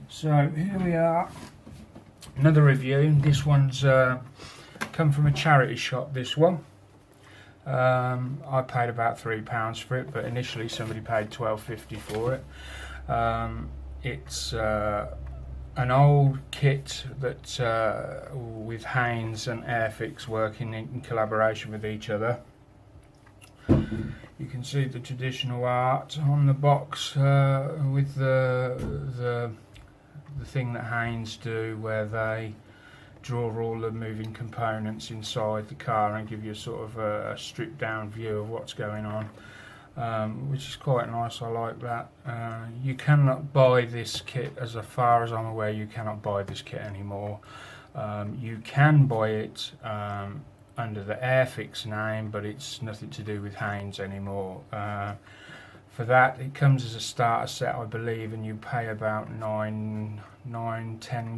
So here we are, another review. This one's come from a charity shop, this one. I paid about £3 for it, but initially somebody paid $12.50 for it. It's an old kit that with Haynes and Airfix working in collaboration with each other. You can see the traditional art on the box with the thing that Haynes do, where they draw all the moving components inside the car and give you sort of a stripped down view of what's going on, which is quite nice. I like that. You cannot buy this kit, as far as I'm aware. You cannot buy this kit anymore. You can buy it under the Airfix name, but it's nothing to do with Haynes anymore. For that, it comes as a starter set, I believe, and you pay about 10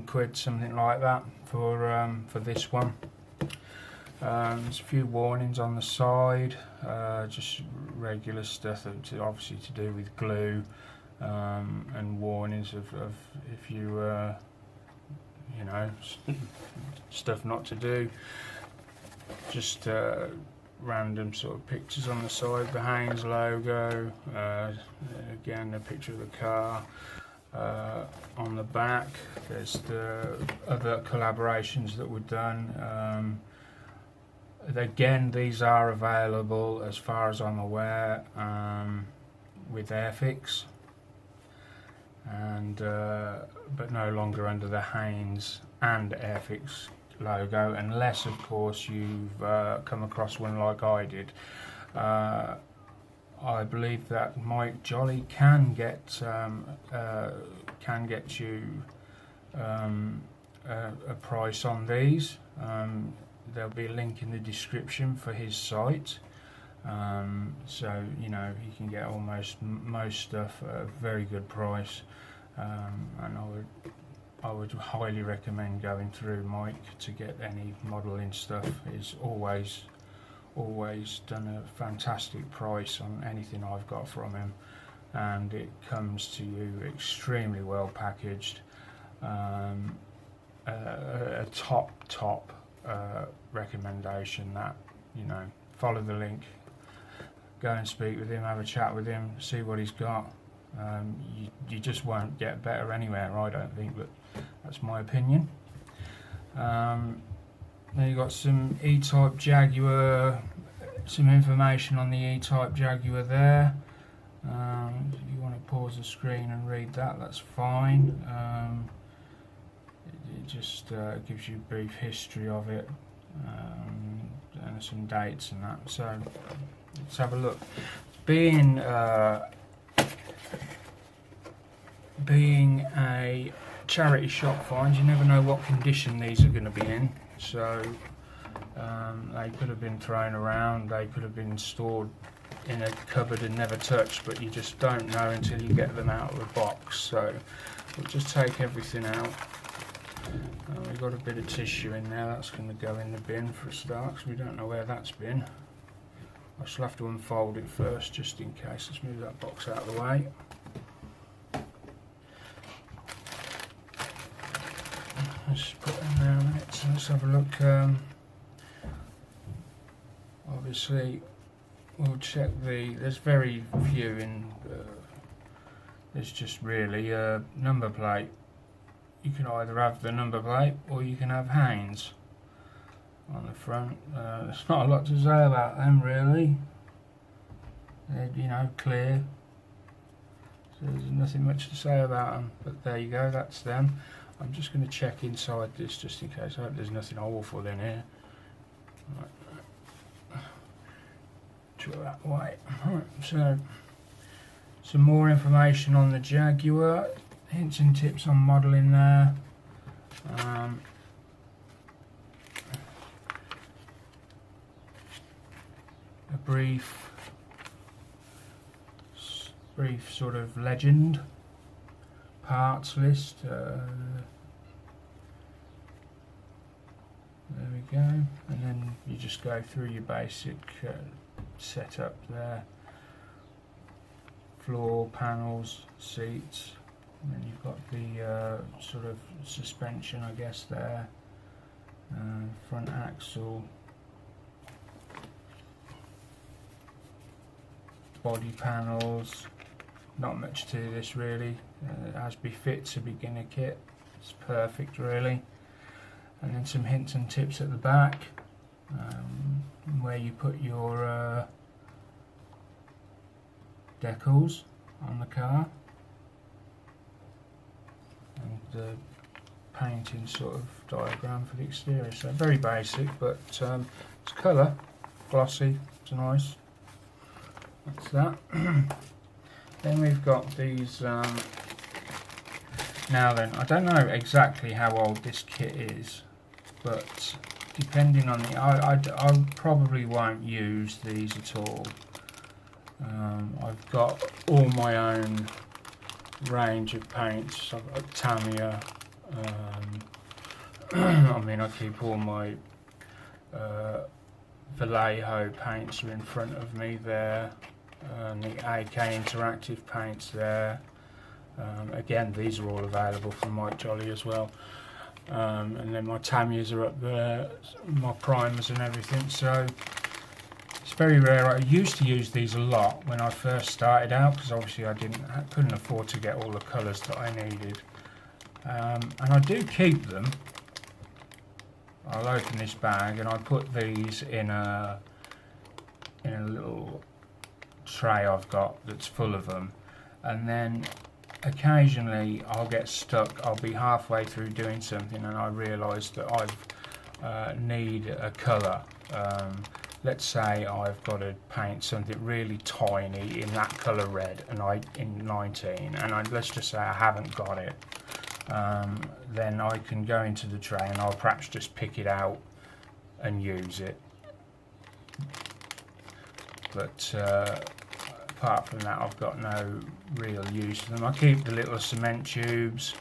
quid, something like that, for this one. There's a few warnings on the side, just regular stuff, obviously to do with glue, and warnings of if you, you know, stuff not to do. Just random sort of pictures on the side, the Haynes logo, again a picture of the car. On the back there's the other collaborations that were done. Again, these are available, as far as I'm aware, with Airfix, and but no longer under the Haynes and Airfix logo, unless of course you've come across one like I did. I believe that Mike Jolly can get you a price on these. There'll be a link in the description for his site, so you know you can get almost most stuff at a very good price, and I would highly recommend going through Mike to get any modelling stuff. He's always done a fantastic price on anything I've got from him, and it comes to you extremely well packaged. A top recommendation. That, you know, follow the link, go and speak with him, have a chat with him, see what he's got. You just won't get better anywhere, I don't think, but that's my opinion. Then you've got some E-Type Jaguar, some information on the E-Type Jaguar there. If you want to pause the screen and read that, that's fine. It just gives you a brief history of it, and some dates and that. So let's have a look. Being a charity shop find, you never know what condition these are going to be in. So they could have been thrown around, they could have been stored in a cupboard and never touched, but you just don't know until you get them out of the box. So we'll just take everything out. We've got a bit of tissue in there, that's going to go in the bin for a start, because we don't know where that's been. I shall have to unfold it first, just in case. Let's move that box out of the way. Let's put them there a minute. So let's have a look. Obviously, we'll check there's very few in. There's just really a number plate. You can either have the number plate or you can have Haynes on the front. There's not a lot to say about them, really. They're, you know, clear. So there's nothing much to say about them. But there you go, that's them. I'm just going to check inside this just in case. I hope there's nothing awful in here. Right. Put that away. Right, so some more information on the Jaguar. Hints and tips on modelling there. A brief sort of legend. Parts list. There we go. And then you just go through your basic setup there. Floor, panels, seats, And then you've got the sort of suspension, I guess, there. Front axle. Body panels. Not much to this really, as befits a beginner kit. It's perfect really. And then some hints and tips at the back, where you put your decals on the car, and the painting sort of diagram for the exterior. So very basic, but it's colour, glossy, it's nice. That's that. Then we've got these. Now then, I don't know exactly how old this kit is, but depending on the, I probably won't use these at all. I've got all my own range of paints. I've got Tamiya. I mean, I keep all my Vallejo paints are in front of me there, and the AK Interactive paints there. Again, these are all available from Mike Jolly as well. And then my Tamiyas are up there, my primers and everything. So it's very rare. I used to use these a lot when I first started out, because obviously I couldn't afford to get all the colours that I needed. And I do keep them. I'll open this bag and I put these in a little tray I've got that's full of them, and then occasionally I'll get stuck. I'll be halfway through doing something and I realise that I need a colour. Let's say I've got to paint something really tiny in that colour red, and in 19, and let's just say I haven't got it. Then I can go into the tray and I'll perhaps just pick it out and use it. But apart from that, I've got no real use for them. I keep the little cement tubes.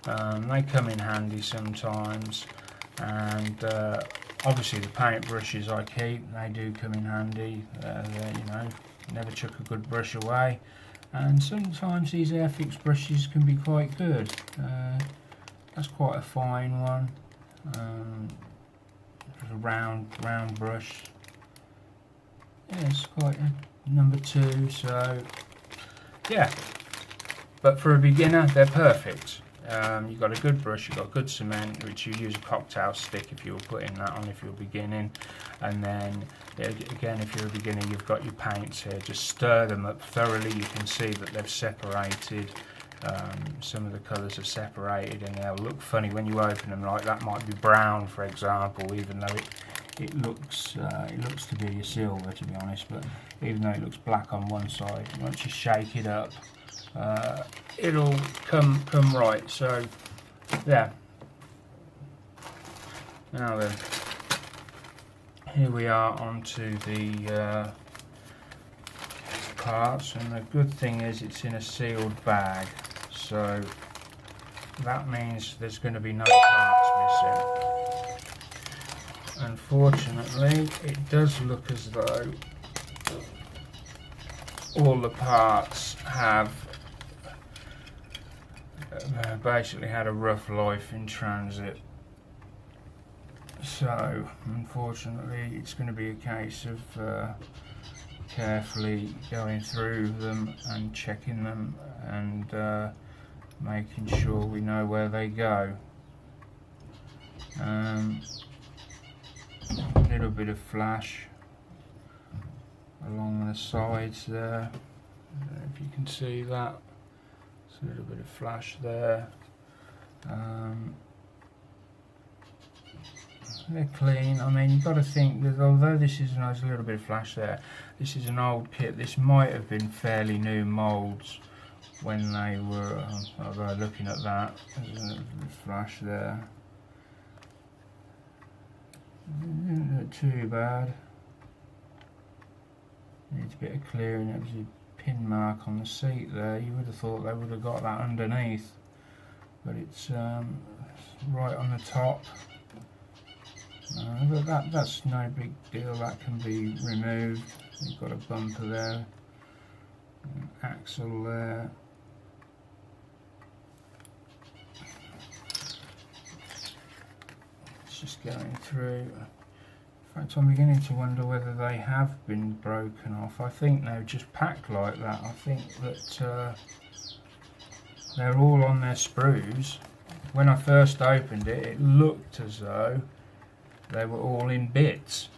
They come in handy sometimes, and obviously the paint brushes I keep, they do come in handy. You know, never chuck a good brush away. And sometimes these Airfix brushes can be quite good. That's quite a fine one. A round brush. Yeah, it's quite a number 2. So yeah, but for a beginner, they're perfect. You've got a good brush, you've got good cement, which you use a cocktail stick if you're putting that on if you're beginning, and then again, if you're a beginner, you've got your paints here. Just stir them up thoroughly. You can see that they've separated. Some of the colours are separated, and they'll look funny when you open them. Like that might be brown, for example, even though it looks to be a silver, to be honest. But even though it looks black on one side, once you shake it up, it'll come right. So yeah. Now then, here we are onto the parts, and the good thing is it's in a sealed bag, so that means there's going to be no parts missing. Unfortunately, it does look as though all the parts have basically had a rough life in transit. So unfortunately, it's going to be a case of carefully going through them and checking them, and making sure we know where they go. A little bit of flash along the sides there. I don't know if you can see that. It's a little bit of flash there. They're clean. I mean, you've got to think that although this is there's a little bit of flash there, this is an old kit. This might have been fairly new moulds when they were. Although looking at that, there's a little bit of flash there. Didn't look too bad. Needs a bit of clearing. It was a pin mark on the seat there. You would have thought they would have got that underneath, but it's right on the top. But that's no big deal, that can be removed. You've got a bumper there, an axle there. just going through. In fact, I'm beginning to wonder whether they have been broken off. I think they're just packed like that. I think that they're all on their sprues. When I first opened it, it looked as though they were all in bits.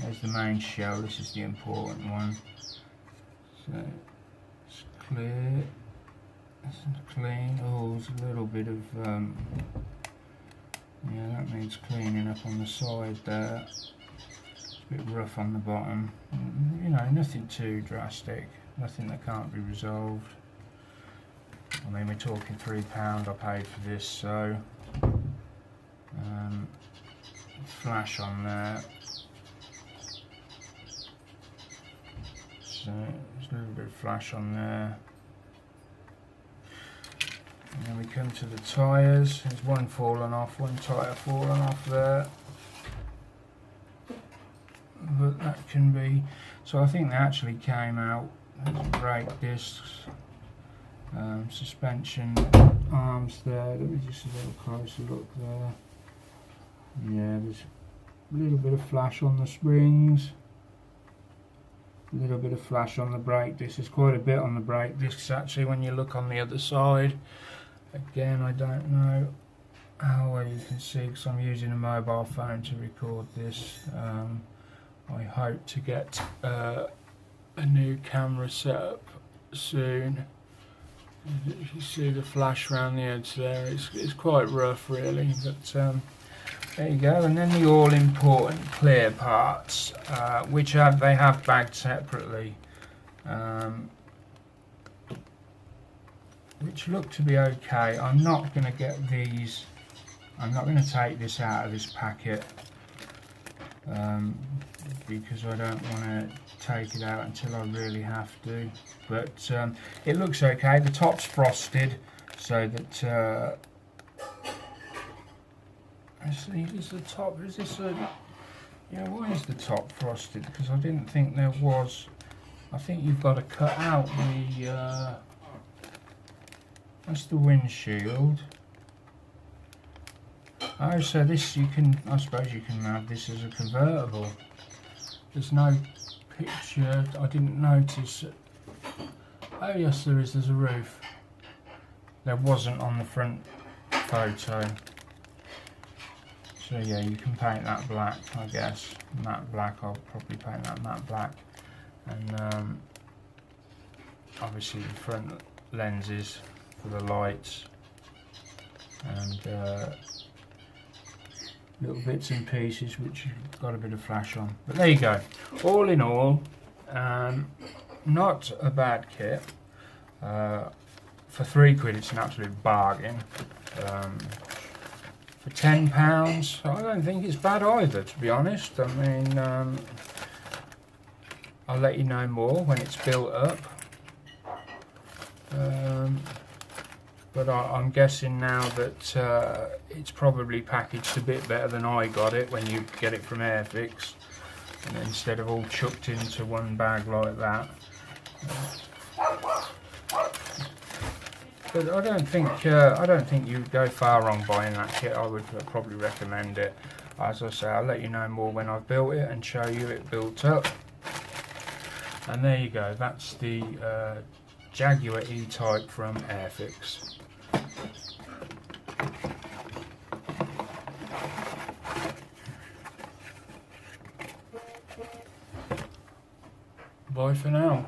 There's the main shell. This is the important one. So it's clear. It's clean. Oh, there's a little bit of yeah, that needs cleaning up on the side there. It's a bit rough on the bottom. You know, nothing too drastic. Nothing that can't be resolved. I mean, we're talking £3 I paid for this, so flash on there. So there's a little bit of flash on there. And then we come to the tyres. There's one fallen off, one tyre fallen off there. But that can be, so I think they actually came out. There's brake discs, suspension arms there. Let me just have a little closer look there. Yeah, there's a little bit of flash on the springs. A little bit of flash on the brake discs. There's quite a bit on the brake discs actually when you look on the other side. Again, I don't know how well you can see because I'm using a mobile phone to record this. I hope to get a new camera set up soon. You can see the flash around the edge there. It's quite rough really, but there you go. And then the all-important clear parts, which they have bagged separately, which look to be okay. I'm not going to get these. I'm not going to take this out of this packet because I don't want to take it out until I really have to. But it looks okay. The top's frosted, so that. Let's see, is the top? Is this a? Yeah, why is the top frosted? Because I didn't think there was. I think you've got to cut out the. That's the windshield. Oh, so this you can. I suppose you can have this as a convertible. There's no picture. I didn't notice. Oh yes, there is. There's a roof. There wasn't on the front photo. So yeah, you can paint that black, I guess. Matte black. I'll probably paint that matte black. And obviously the front lenses for the lights and little bits and pieces which you've got a bit of flash on. But there you go. All in all, not a bad kit. For £3 it's an absolute bargain. For £10 I don't think it's bad either, to be honest. I mean, I'll let you know more when it's built up. But I'm guessing now that it's probably packaged a bit better than I got it when you get it from Airfix, and instead of all chucked into one bag like that. But I don't think you'd go far wrong buying that kit. I would probably recommend it. As I say, I'll let you know more when I've built it and show you it built up. And there you go. That's the Jaguar E type from Airfix. Bye for now.